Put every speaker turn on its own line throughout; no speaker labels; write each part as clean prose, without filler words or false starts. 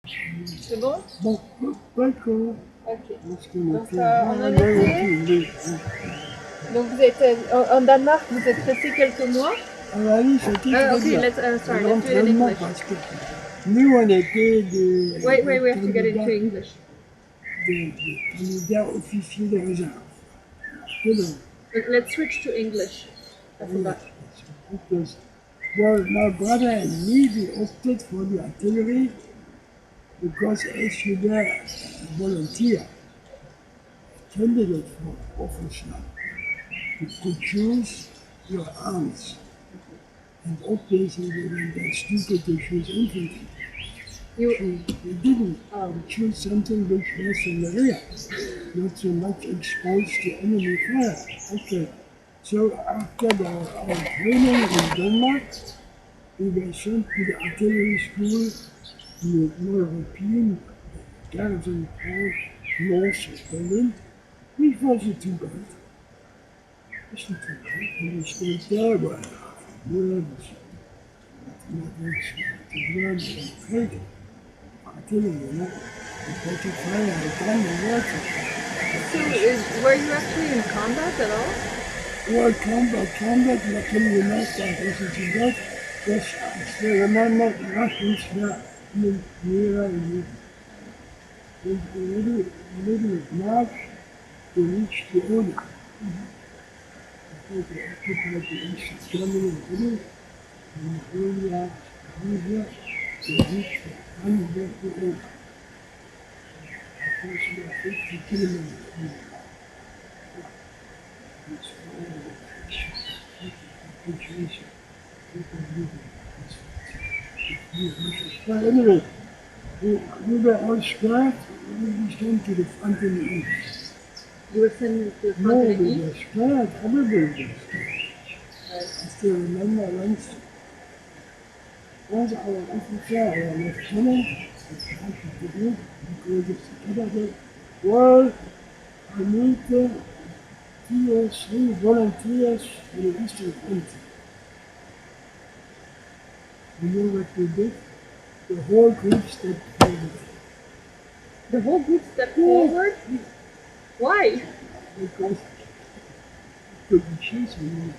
C'est bon?
Bon, d'accord.
Ok.
Parce qu'on a
Donc,
fait
on
un
en était.
aller-retour.
Donc, vous êtes en Danemark, vous êtes resté quelques mois.
À la vie, c'était très
Okay,
bien.
sorry, let's do it in
L'entraînement,
English.
parce que nous, on était
Wait, we
des
have to get into
candidats,
English.
des candidats officiers de réserve. You know,
Let's switch to English. I
yes,
forgot.
because, well, my brother and me, we opted for the artillery because as you were a volunteer, candidate for officer, you could choose your arms. And obviously, we were that stupid to choose infantry.
You,
So we didn't
oh,
choose something which was in the rear, not so much exposed to enemy fire. Okay. So after our training in Denmark, we were sent to the artillery school in the European garrison town north of Berlin, which wasn't too bad. It's not too bad. And we stayed there for years. Not much to learn and training. Artillery, you know. We got to fire the gun and water.
so were you actually in combat at all?
Well, combat, luckily enough, that wasn't too bad. Yes, I still remember the Russians were near in the middle of March to reach the Oder. They occupied the east of Germany and Italy, and earlier, easier to reach the unbroken Oder. Of course, we are 50 kilometers from this situation. People living in this. But anyway, we were all scared. We came to the front in the east.
You were sent to the
No,
front in the
we
east?
were scared. Everybody was scared. I still remember once our officer, our lieutenant, asked to do because it's another well, I need 2 or 3 volunteers for the Eastern Front. You know what we did? The whole group stepped forward.
The whole group stepped
Yeah,
forward? Why?
because couldn't choose me.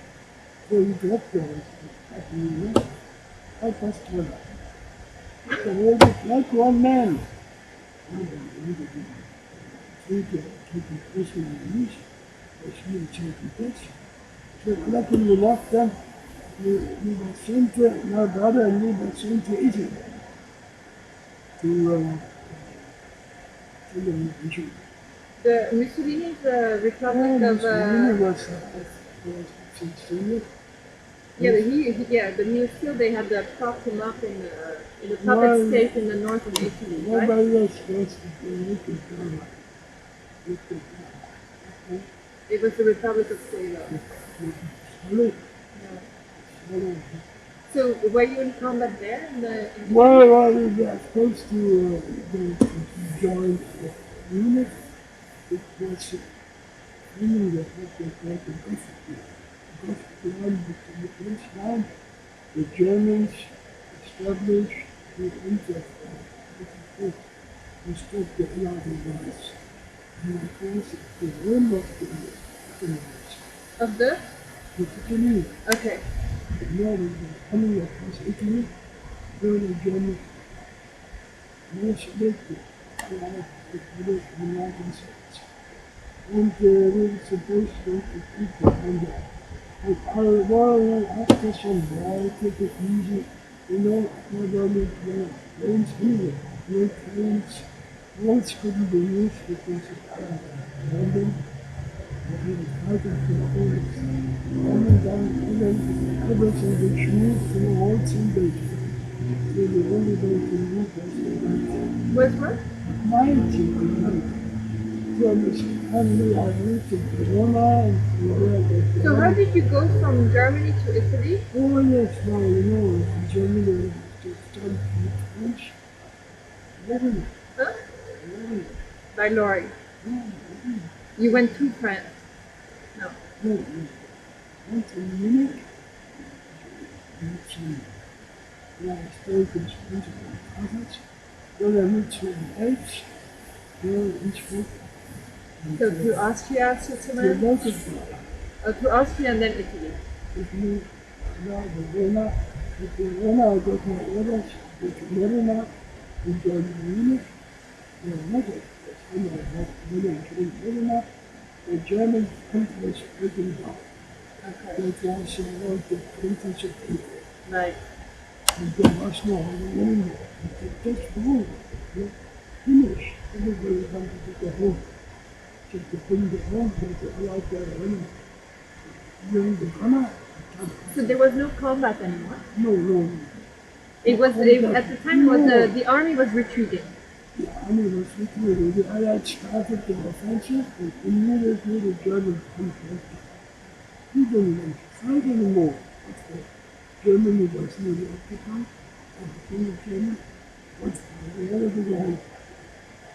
So we dropped those. You know, I passed one. So we all just like one man. Taking personal use, was really taking this. So luckily enough then, we were sent to, my brother and me were sent to Italy to the mission.
The Mussolini's Republic
And
of
Mussolini was sincere.
yeah,
Yes.
but he was still. They had propped him up in the puppet
Well,
state in the north of Italy, right?
nobody else was to look at Ghana. Look at Ghana.
It was the Republic of Salo.
Solid,
Yeah.
solid.
So were you in combat there in Italy?
Well, we were supposed to join a unit. It was meaning that what they called the Gothic line between the French line, the Germans established the interest to stop the Allied advance. And of course, the rim of the Germans,
Of the?
particularly
Okay.
now we were coming across Italy, where the Germans more selected Allied the United States. And we were supposed to compete behind that. Well, after some while, take it easy. You know, nobody planes either. No trains. Roads couldn't be used because of London. We were fighting for the whole coming down even everything which moved to the roads in Belgium. So the only way to move was the
Was what?
night. From family, I moved to Verona and we were at
So how
the
did you go from Germany to Italy?
oh yes, well, you know, in Germany to study French. Really,
Huh?
really,
By lorry.
really,
You went to France. No.
really. Went to Munich, met some historical principal cousins. then I moved to H, Innsbruck, and
So to Austria,
to
Switzerland,
Leipzig.
to Austria and then Italy.
With me, now the Vienna, with the Vienna, I got my orders, with Vienna, in Germany, another, when I had Vienna, the German country was breaking down.
Okay.
That was about the 20th of April.
Right.
And there was no home anymore. That's all. Finished. Everybody wanted to go home. Just to bring the home, but they allowed their home. During the summer,
So there was no combat anymore.
no.
It was at the time it was the army was retreating.
The army was retreating. The Allies started the offensive, and immediately the Germans confronted. We didn't want to fight anymore. Germany was nearly occupied, and the King of Germany was the other way.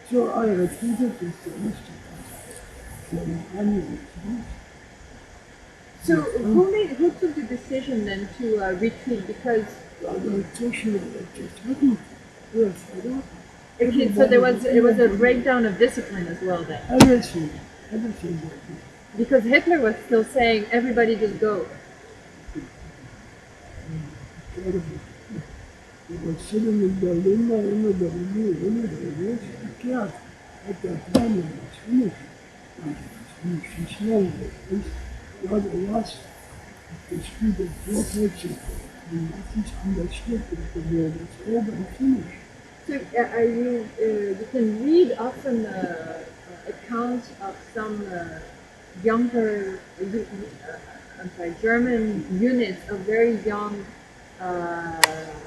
So I retreated with the rest of the army retreated.
So who took the decision then to retreat? Because
The situation just happened. Yes, I know.
okay, so it was a breakdown of discipline as well then.
Everything.
Because Hitler was still saying everybody just go.
He was sitting in Berlin, Berlin, scared at that time it was finished. She's young, God was the speed of reflection. And nothing's understood that the war was over and finished.
So you can read often accounts of some younger, I'm sorry, German units of very young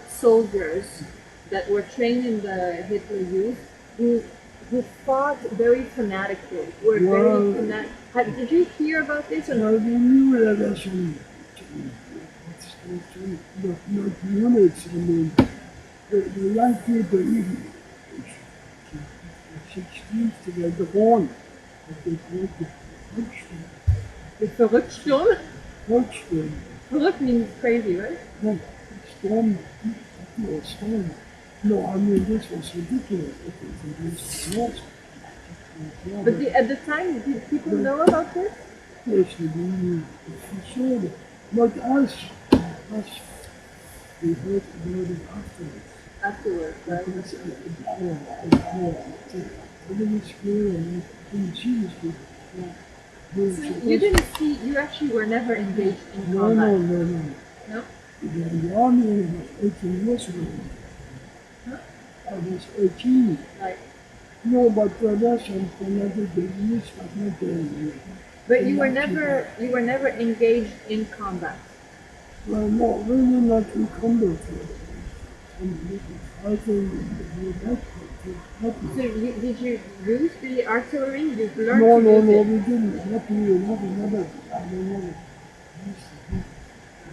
soldiers that were trained in the Hitler Youth who fought very fanatically, were very fanatic. Did you hear about this? Or
We knew that as not units, I mean, the young people even 16 to get born, but they called the
the Verrücktsturm?
Volksturm.
Verrückt means crazy, right?
No, storm, storm. No, I mean, this was ridiculous. It was against the laws.
But at the time, did people know about this?
Yes, we knew for sure. Not us, we heard about it afterwards.
Afterwards, right?
Because I didn't school and I didn't see this before.
So you didn't see, you actually were never engaged in
No.
combat? No?
The army was 18 years ago.
Huh?
I was 18.
Right.
No, but there was some fanatic business, but not very.
But you were never engaged in combat.
Well, no, really not in combat. And fighting,
So did you use the artillery? You learned
No,
to use it?
we didn't. Not me, never. I never.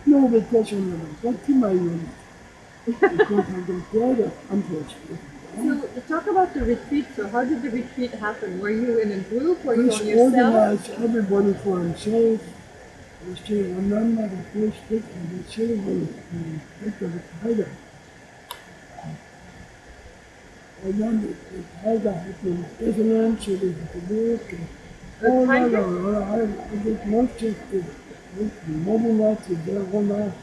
No, because I never got to my unit. Because I got there, unfortunately.
So talk about the retreat. So how did the retreat happen? Were you in a group? Were you
This
on yourself?
organized everybody for himself. We still remember the first bit of the ceremony in the Tiger. And then the Tiger had been president, so they had to work.
The Tiger?
I did most of the Mobile to Verona.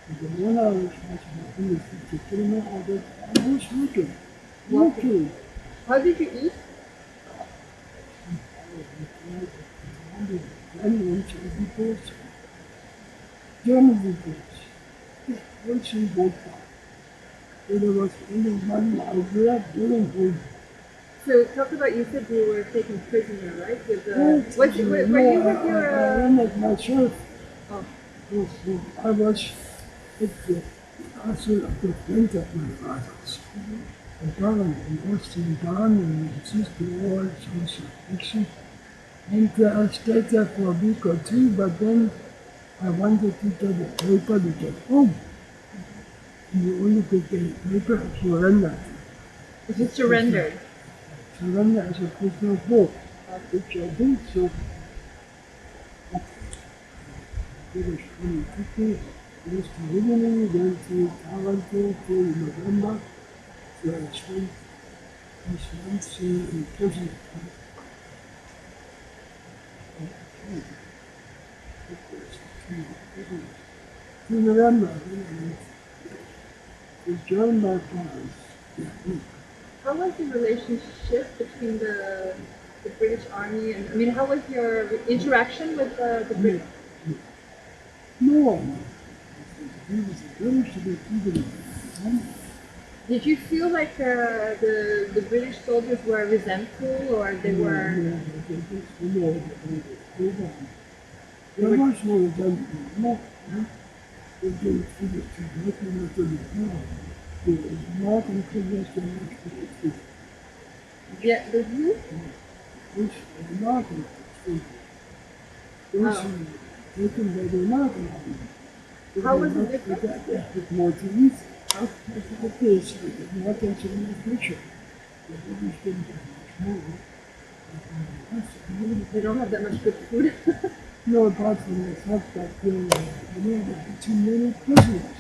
The Verona was in the kilometer. I was working.
How did you eat?
German reports. Watching vodka. There was only one outlet doing food.
So talk about, you said you were taken prisoner, right? With
Yes,
were you with
I
your
ran it myself.
oh,
Yes, I was at the castle of the friend of my father's. The Baron in Austin Down and sister all sorts of action. And I stayed there for a week or two, but then I wanted to get a paper to get home. You only could get a paper if you surrendered.
was it surrendered?
Surrender as a prisoner of war, which I did, so it was coming quickly. It was the beginning, then to Taranto till November, so I spent this once in prison. To remember, the German Balkans.
How was the relationship between the British Army and I mean, how was your interaction with the British?
No, he was a British even.
Did you feel like the British soldiers were resentful or they were?
There was no redemption. No, no. They didn't feel it to nothing with the There was nothing to this and much with it.
Yeah, the who?
This was nothing to this
Oh.
taken by the American army.
How was it different?
With more to eat. The case, with nothing to the future. The British didn't have much more.
They don't have that much good food.
No, apart from the fact that there were too many prisoners.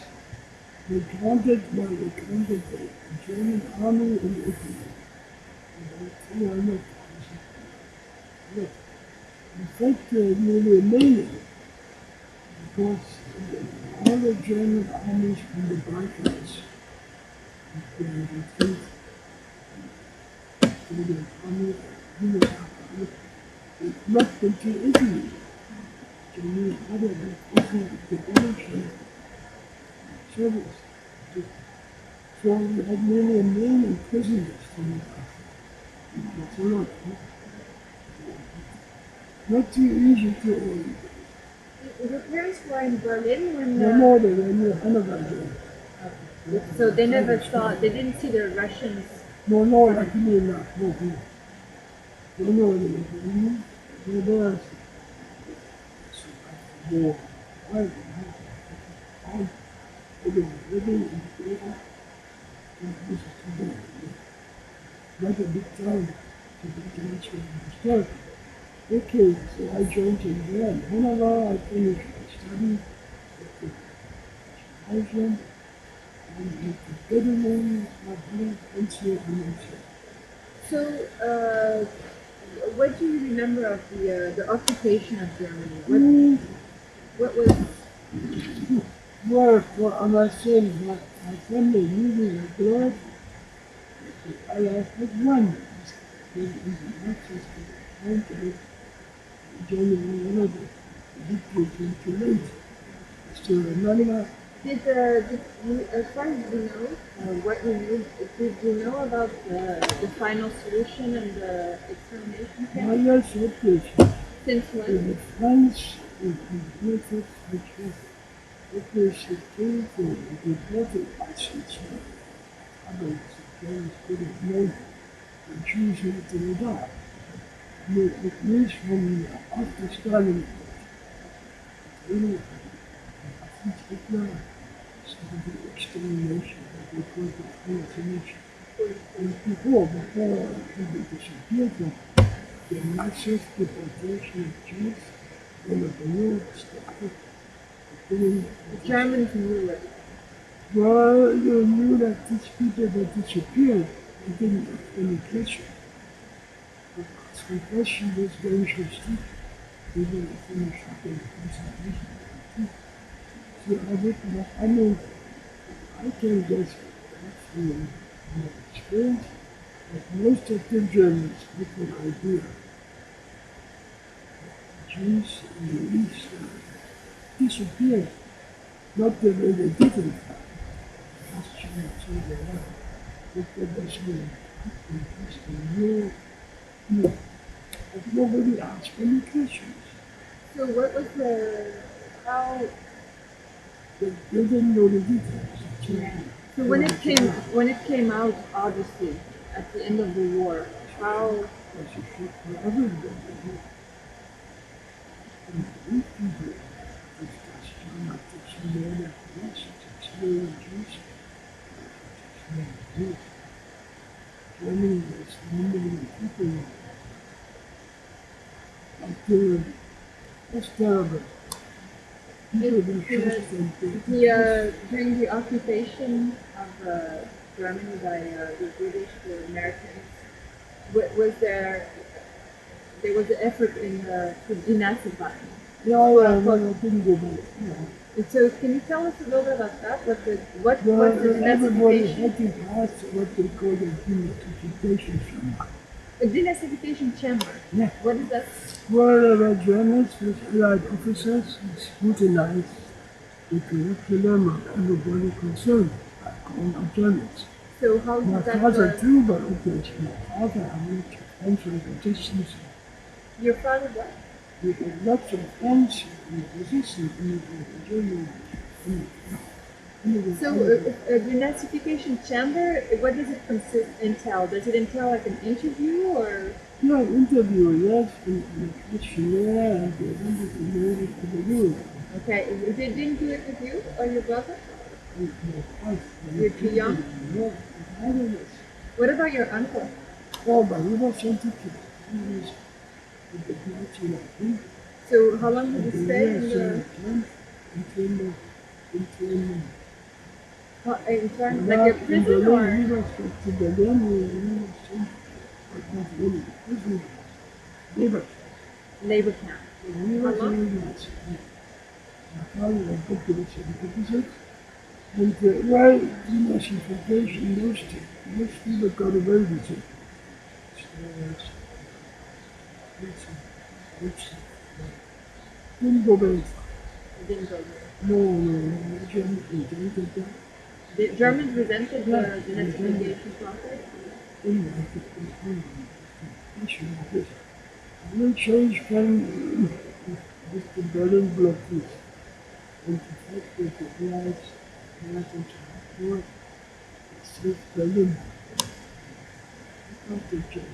They counted the German army in Italy. About 200,000. Look, in fact, nearly a million, because all the German armies from the Balkans, the retreat, the army, they left into Italy. Germany added the British service. So we had nearly a million prisoners from that's a lot. Not too easy to
Your parents were in Berlin when.
no more than when you're Hanover.
So they never saw. They didn't see the Russians.
No, no, like me not. No, no. No, no, no. No, there's war. I living in the this is too bad. Not a big time to be connection historical. Okay, so I joined in there. Whenever I finished my study, Iceland, and the government, my parents, and so on.
So, what do you remember of the occupation of Germany? What was?
Well, I'm not saying my family moving abroad. I had one. Not just trying to get Germany, one of the big to late. So remember,
Did you, as far as you know, what you knew, did you know about the final solution and the extermination
my
camp?
years operation
Since
in
when?
France with the methods which was operation came for the reported actions others Germans could have known and choosing to die. It means from after Stalin, you know, since Hitler started the extermination of the concentrations. And before he disappeared from the massive deportation of Jews when the war started, doing
The Germans knew it.
well, you knew that these people that disappeared, they didn't have any question. Because confession was dangerous too. They didn't finish the concentration camp. So I would not, I mean, I can guess from my experience that most of the Germans had an idea. Jews in the East disappeared. Not that they didn't. That's China to the left. But that was really interesting. No, but nobody asked any questions.
So what was how?
They didn't know the details.
So when it came out, obviously at the end of the war, how?
That's a shit for everybody. And these people, it's just not to see more than us, it's really Jews. It's really Jews. Germany was 1 million people. Up there, that's terrible. People were trusted.
During the occupation of Germany by the British, the Americans, was there was an effort in to denazify.
Yeah,
Well,
yeah, no, I didn't go back. Yeah.
so can you tell us a little bit about that? What was the
Everybody
denazification?
had to pass what they call the denazification chamber.
A denazification chamber.
Yeah.
What is that?
Well, there were journalists with allied officers who scrutinized the curriculum of everybody concerned, like all the journalists.
So how
My
did that?
father too, but obviously my father had lots of friends in the distance.
Your father what?
He had lots of friends in the position in the German.
So a denazification chamber, what does it entail? Does it entail like an interview or?
Yeah, interview, yes, and a questionnaire, and they wanted to know what they do.
Okay, they didn't do it with you or your brother?
And my wife,
You're too young.
yeah, I don't know.
What about your uncle?
Oh, but he was sensitive. He was with the Nazi like him.
So how long did
And
you
the
stay
years
in the
until
intern, like a
back in
prison
Berlin, he
or
was to Berlin, he was sent, but not really, prison, labor.
labor camp?
So he
How
was
long?
in Nazi. My father was good to the 76. And well, denazification, most people got away with it. So, it's, didn't go very far.
It didn't go there.
No, no, no, Germany didn't get that.
The Germans resented
Yeah,
the denazification process.
didn't like it. Issue like this. Real change came with the Berlin blockade. And the fact that the Allies went into war, it saved Berlin. Not the change.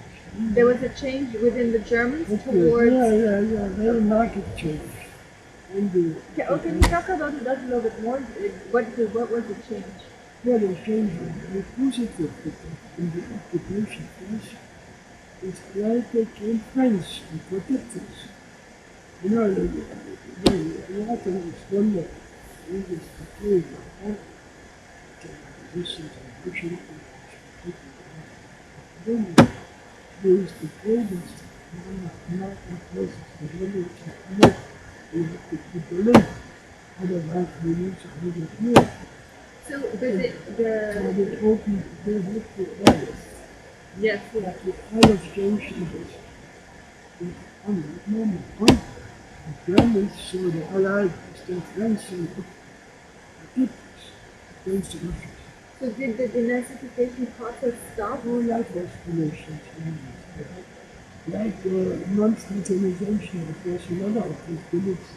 There was a change within the Germans
It was,
towards.
yeah, very market change. And
Can you talk about that a little bit more? What was the change?
well, the change was positive in the occupation phase. It's like they came friends and protectors. You know, the author was one that was the play of positions and pushing then there is the greatest American forces, the military command, we have to keep Berlin. Otherwise, we lose 100 years.
So
So they opened, they had to areas.
yes,
Like the kind of junction is on the moment. The Germans saw the Allies as their friends and did against the Russians.
so did the denazification process stop?
All that was relations. Like non-fraternization, it was another of these beliefs.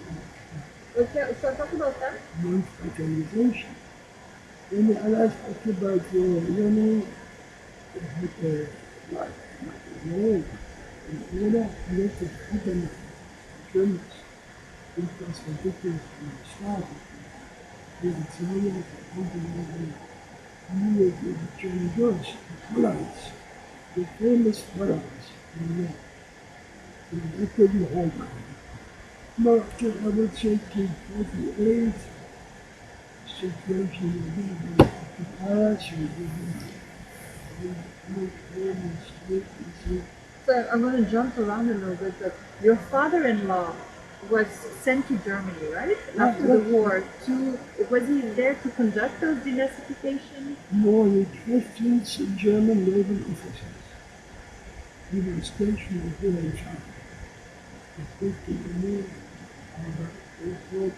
Okay, so talk about that.
Non-fraternization. When the Allies occupied Germany, they had like war in order to let the freedom of the Germans. It was ridiculous from the start. The Italians, the Hungarians, knew it was the German Jews, the Hollands, the famous Hollands. They couldn't hold it. After, I would say, 1948, situation in the occupiers,
So I'm going to jump around a little bit, but your father-in-law was sent to Germany, right? After the war. Was he there to conduct those denazification?
more than 15 German naval officers. He was stationed here in China. He put the war on the airport,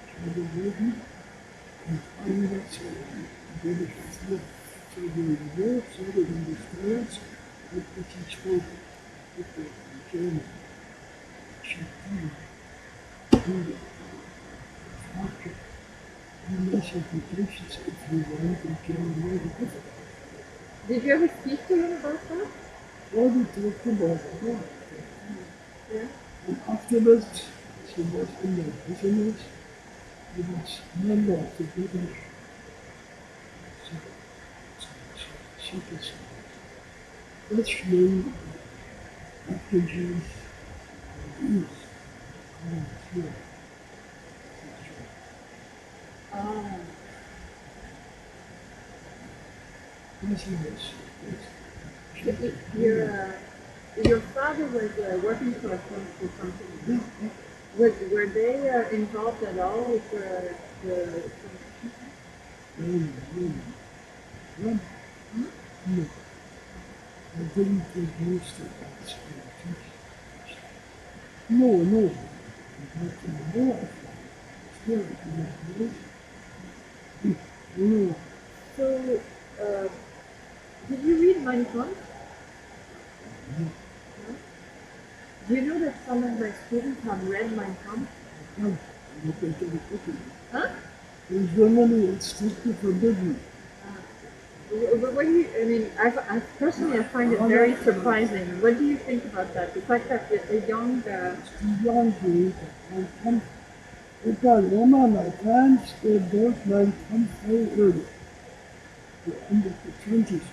China Navy, and finally the British was left. So the war started in the France, and it spoke with the German. Japan, India, Africa, and these implications if you want to German Navy.
Did you ever speak to him about that?
All we talked about war.
Yeah.
And afterwards, she was in the prisoners. He was member of the British secrecy. Dutch name refugees and youth coming here.
Ah.
Yes, yes,
So your father was working for a chemical company.
yes.
Were they involved at all with the
No, no, no, no. I didn't get used to that. No, no. But no, still, no,
So, did you read Mein Kampf? No? Do you know that some of my students have read Mein Kampf?
no. Look at the cooking.
Huh?
In Germany, it's strictly forbidden.
What do you, I mean, I personally I find it very surprising. What do you think about that? The fact that a young,
Die Jahre, mein Kampf, egal, Roma, my parents, they both mein Kampf very early, the end of the 20s.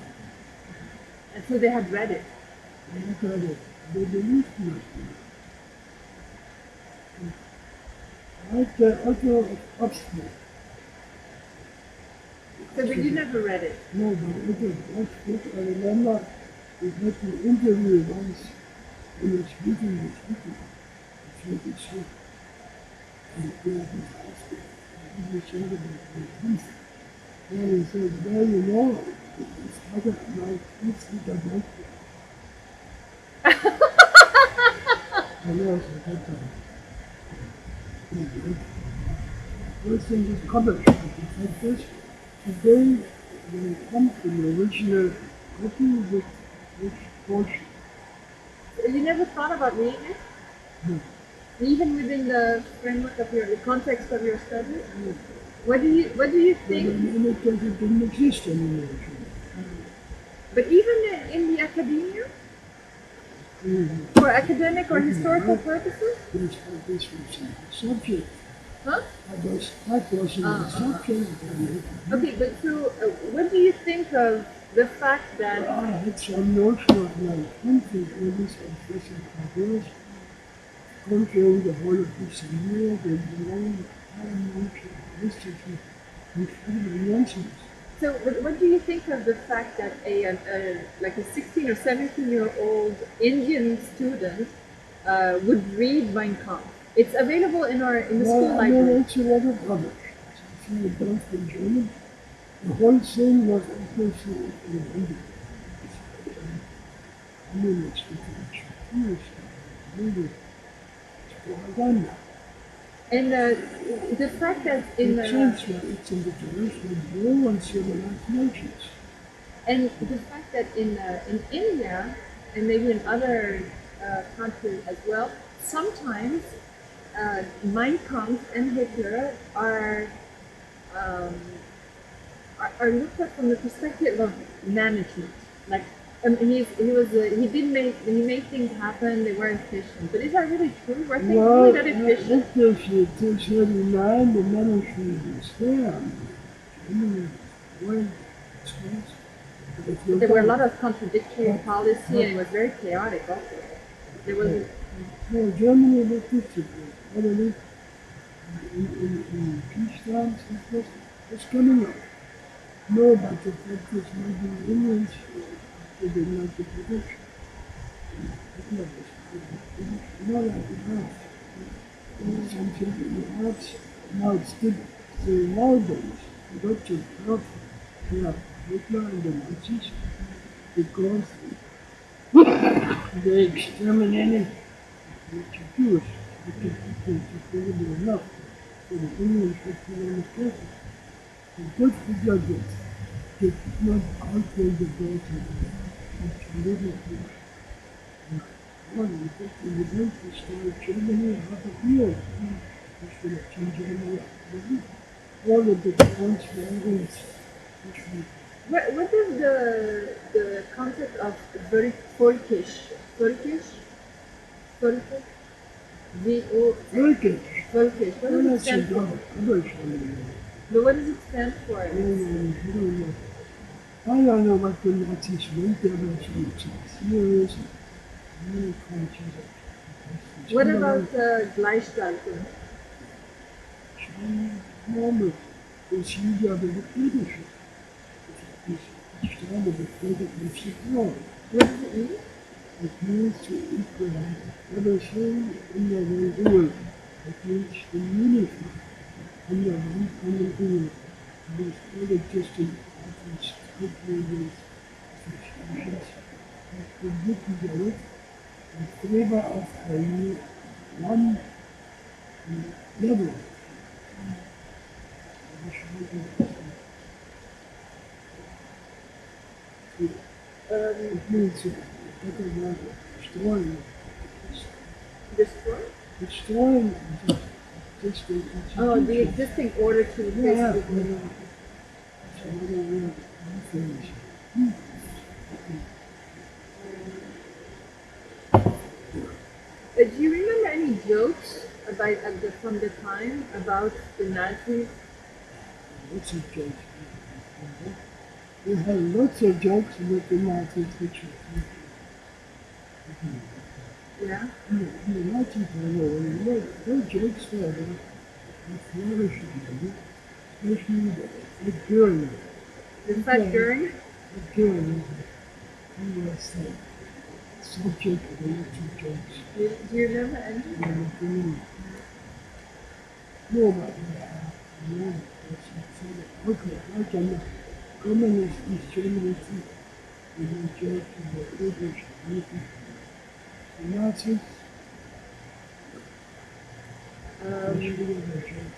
and so they had read it.
They got it. They believed me. Like the author of Oxford.
So, but you never read it.
No, the author of Oxford, I remember we had an interview once in a speaking with Schütze. It's like so. And they was asking, what do you think about my Kampf? And he said, well, you know, it's other my kids that are like it. And I said, okay. First thing is covered. The fact is, today, when it comes to the original copy with which portion,
So you never thought about reading it,
no,
even within the framework of the context of your studies.
no.
What do you
But
think?
in it doesn't didn't exist anymore.
But even in the academia,
Mm-hmm.
for academic or historical purposes,
This was the subject.
huh?
That wasn't the subject.
Okay, but so what do you think of the fact that
I had some notion of my country, what is confessing Congress, controlling the whole of this year, the long time notion of history, incredible nonsense.
so what do you think of the fact that a like a 16 or 17-year-old Indian student would read Mein Kampf? It's available in the school
Well, I mean,
library.
it's a lot of rubbish. If you don't in German, the whole thing was obviously in English. I mean, it's literature, maybe it's propaganda.
And the fact that
The chance that it's in the direction of war and civilized nations.
the fact that in India and maybe in other countries as well, sometimes Mein Kampf and Hitler um, are looked at from the perspective of management. Like he made things happen. They were efficient, but is that really true? Were things really
Well,
that efficient?
obviously, till 39, the management was there. I mean, when it's not. But if you're
There were a lot
done,
of contradictory policy, and it was very chaotic. Also, there was
no, Germany was different. I don't know, in peacetime, it's coming up. No, but the fact is, maybe the Indians, they didn't like the production. Hitler was not like it was. Something in the arts, now it's still nowadays, production of Hitler and the Nazis, because they exterminated the Jews, which is incredible enough. So the Indians would feel on the surface. The good Hitler did not outweigh the growth of Jews. Well, you think in the book, destroyed Germany in half a year. Which will have changed Germany. All of the points were always
what is the concept of Völkisch? Völkisch?
Turkish.
Völkisch. What
Well,
does it
that's a
stand for?
rubbish one.
But what does it stand for?
I don't know. I don't know what the Nazis meant. There were some theories, many countries.
What about Gleichschaltung?
Normal. It's usually the leadership. Stand of the flag of Chicago.
What does it mean?
It means to equal everything in the rule. It means to unify under one common rule. It is all existing different stakeholders, associations, that could work together in favor of a one level.
Um,
It means to talk about destroying,
destroy?
destroying existing
Oh, the
institutions.
existing order to
Yeah,
replace the
yeah. So another word, reformation.
Do you remember any jokes about from the time about the Nazis?
Lots of jokes. We had lots of jokes about the Nazi picture.
Yeah.
In the Nazi time, no jokes there about the flourishing, especially the Goering.
The fact during?
The Goering, he was the subject of a lot of jokes.
Do you remember any?
And the Goering, no, but no, okay, like a communist East Germany too. We had jokes about British, the Nazis, especially the jokes.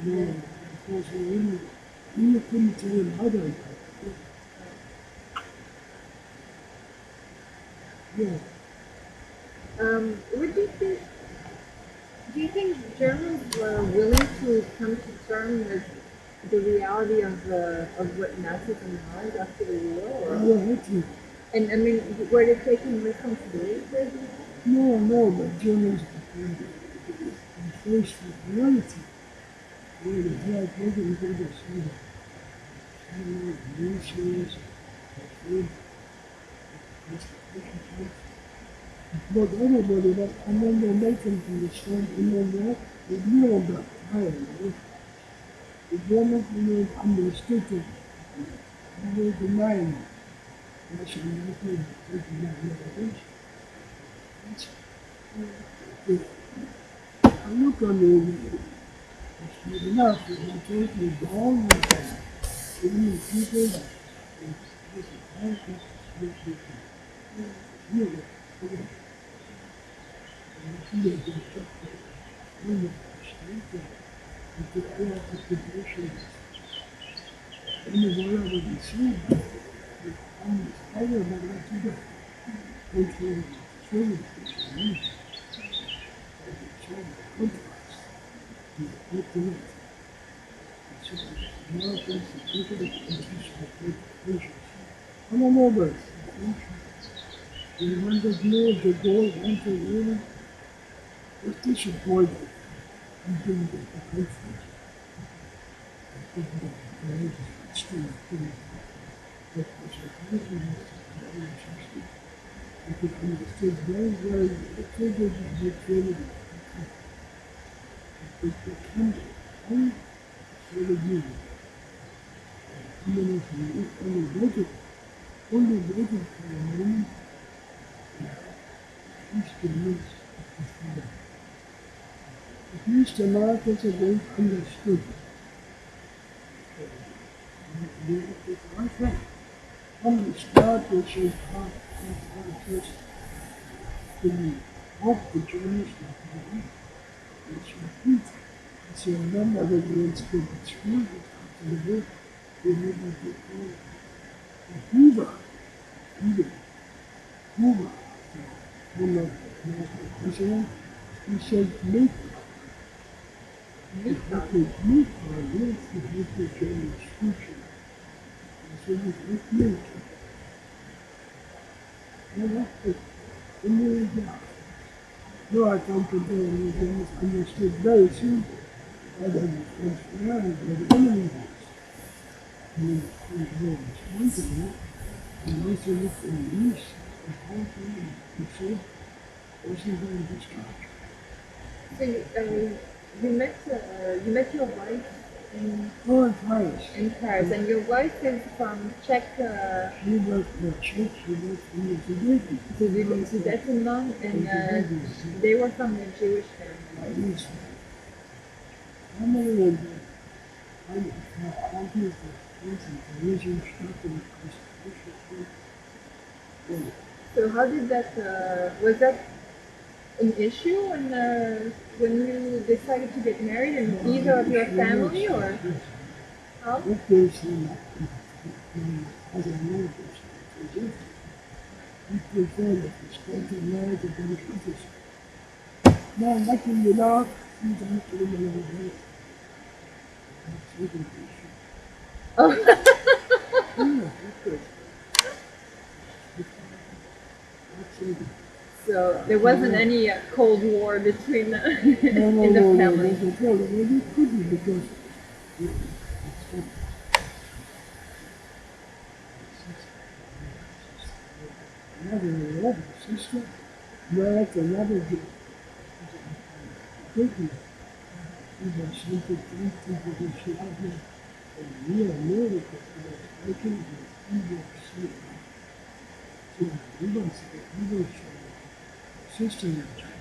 No, because we couldn't tell him how to. Yeah,
What do you think? Do you think Germans were willing to come to terms with the reality of what Nazism was after the war? Or,
yeah, okay.
and I mean, were they taking responsibility for it?
No, but Germans were faced with reality. Where the black working people see the militias, food, constitution, but everybody that, and then they make them understand, and then they knew about fire. The Germans remained understood it. They were denying nationality, taking that revelation. I look on the it's enough that I take the gone with that. Giving the people that this is all this is really okay. And you see that they took the women strength and took all of the conditions. And the word I would receive, I'm the spider that I do that. Into children, children, contracts, and put them in. So, Americans, look at the conditions. I'm a member. The 100 years ago, enter really was disappointed in doing the country. Extreme thing. But was a country because understood very well the figures of the Trinity. It became only for the union. Even if you only waited for a moment, Easterners at least Americans have both understood. It's my friend. From the start, they should have first to help the Germans with which repeat. So remember that we expect the school to the work, we have to call Hoover, Hoover, Hoover, one of the president. He said, make make our lives to help the Germans' future. And so we make no, I come to the Germans understood very soon that the French reality were the enemy was. And the French were responsible, and they said, look, in the east, the country, and so, wasn't very distracted.
So you met your wife
Oh, in Paris.
in Paris, and your wife is from Czech.
She was the Czech, she was from the Sudetenland.
Sudetenland, and they were from a Jewish family.
Yes. Family and eine Frage der Religion statt in Constitution.
So how did that? Was that an issue when you decided to get married in either of your family, or how?
What goes in other languages? We prefer that it's going to marry the benefits. Now, nothing without, you don't have to remember that. That's the issue.
Oh,
Yeah, okay. That's it.
so there wasn't any Cold War between
No,
in the family.
there's a problem. Well, it could be because it's not. Another sister married another baby. He was sent to because she had a real America. He was working in New York City. So he was sister in China.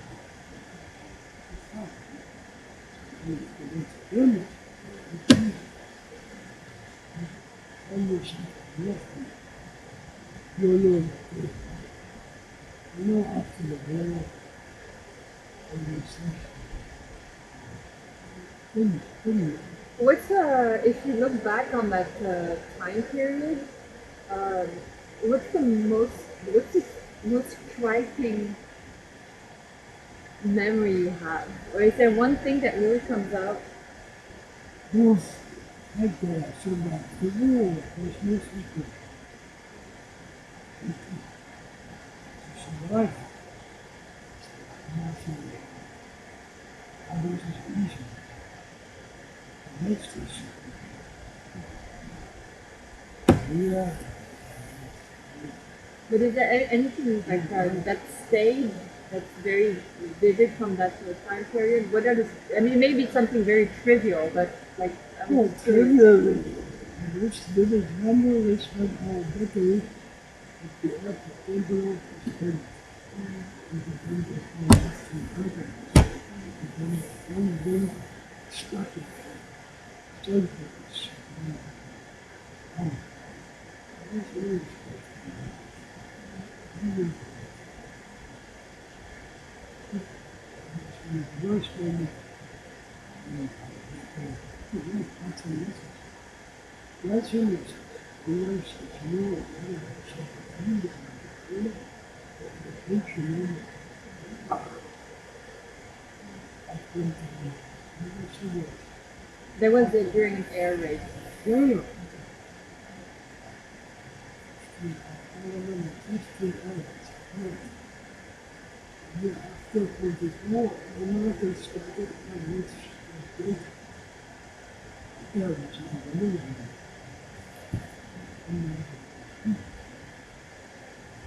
No, after the war,
What's if you look back on that time period, um, what's what's the most striking memory you have, or is there one thing that really comes out?
both like that, so that the war was no secret. To survive, naturally, others is easy. The next is, we are
But is there anything like that stayed that's very vivid from that time period? What are the? I mean, maybe it's something very trivial, but like I'm
well,
just curious.
trivial. Which vivid memory is when our battery at the airport envelope is spent. And the end of my history program. And then struck it. Stayed with us. Oh, that's really really worse when that's in it. The worst is more
There was during an air raid.
yeah. After the war, Americans started and it's great carriage in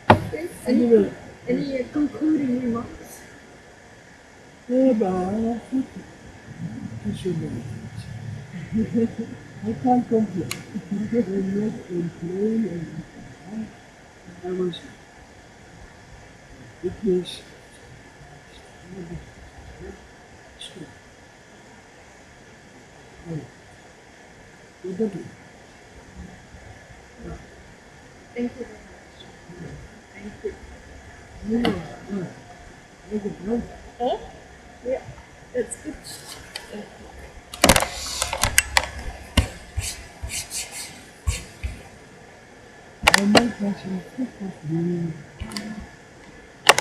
the
Okay.
Anyway,
Any concluding remarks?
yeah, but I don't think it's so many things. I can't complain. I'm not complaining and I was witness.
Thank you very much. Thank you. Oh, yeah, that's good.
I'm not watching football.